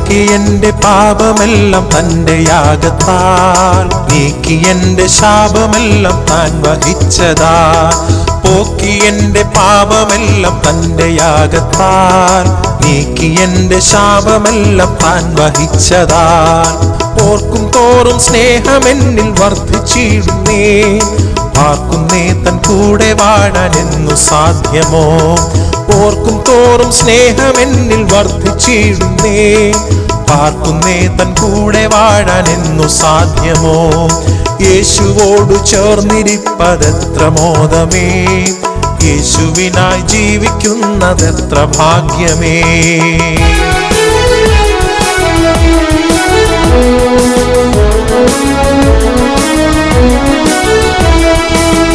പോക്കി എന്റെ പാപമെല്ലാം തന്റെ യാഗത്താൽ, നീക്കി എന്റെ ശാപമെല്ലാം താൻ വഹിച്ചതാ. പോക്കി എന്റെ പാപമെല്ലാം തന്റെ യാഗത്താൽ, നീക്കി എന്റെ ശാപമെല്ലാം താൻ വഹിച്ചതാ. ഓർക്കും തോറും സ്നേഹമെന്നിൽ വർദ്ധിച്ചിടുന്നേ, പാർക്കുന്നേ തൻ കൂടെ വാഴാൻ എന്നു സാധ്യമോ. ഓർക്കും തോറും സ്നേഹമെന്നിൽ വർദ്ധിച്ചിടുന്നേ, പാർക്കുന്നേ തൻ കൂടെ വാഴാൻ എന്നു സാധ്യമോ. യേശുവോടു ചേർന്നിരിപ്പതെത്ര മോദമേ, യേശുവിനായി ജീവിക്കുന്നതെത്ര ഭാഗ്യമേ.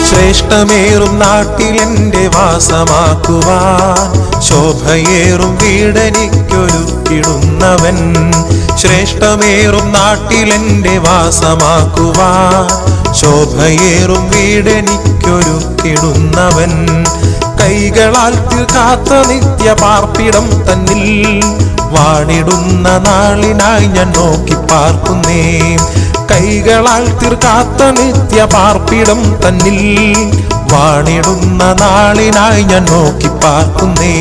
ശ്രേഷ്ഠമേറും നാട്ടിലെന്റെ വാസമാക്കുവാൻ, ശോഭയേറും വീടെനിക്കൊരുക്കിടുന്നവൻ. ശ്രേഷ്ഠമേറും നാട്ടിലെന്റെ വാസമാക്കുവാൻ, ശോഭയേറും വീടെനിക്കൊരുക്കിടുന്നവൻ. കൈകളാൽ തീർക്കാത്ത നിത്യ പാർപ്പിടം തന്നിൽ, വാണിടുന്ന നാളിനായി ഞാൻ നോക്കി പാർക്കുന്നേ. കൈകളാൽ തീർക്കാത്ത നിത്യ പാർപ്പിടം തന്നിൽ, വാണിടുന്ന നാളിനായി ഞാൻ നോക്കി പാർക്കുന്നേ.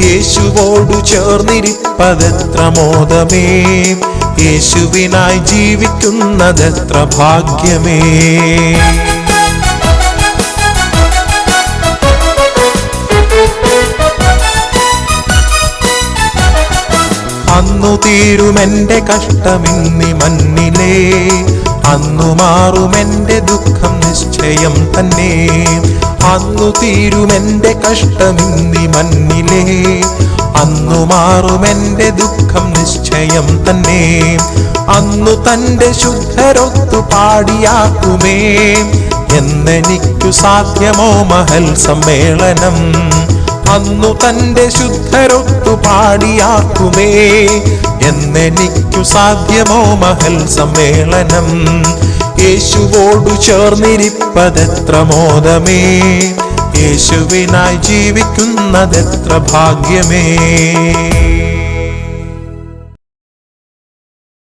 യേശുവോടു ചേർന്നിരിപ്പതെത്ര മോദമേ, യേശുവിനായി ജീവിക്കുന്നതെത്ര ഭാഗ്യമേ. അന്നു തീരുമെന്റെ കഷ്ടമിന്നി മണ്ണിലേ, അന്നു മാറുമെന്റെ ദുഃഖം നിശ്ചയം തന്നെ. അന്നു തീരുമെന്റെ കഷ്ടമിന്നി മണ്ണിലേ, അന്നു മാറുമെന്റെ ദുഃഖം നിശ്ചയം തന്നെ. അന്നു തന്റെ ശുദ്ധരൊത്തു പാടിയാക്കുമേ, എന്നെനിക്കു സാധ്യമോ മഹൽ സമ്മേളനം. അന്നു തന്റെ ശുദ്ധരൊത്തു പാടിയാക്കുമേ, എന്നെനിക്കു സാധ്യമോ മഹൽ സമ്മേളനം. യേശുവോടു ചേർന്നിരിപ്പതെത്ര മോദമേ, യേശുവിനായി ജീവിക്കുന്നതെത്ര ഭാഗ്യമേ.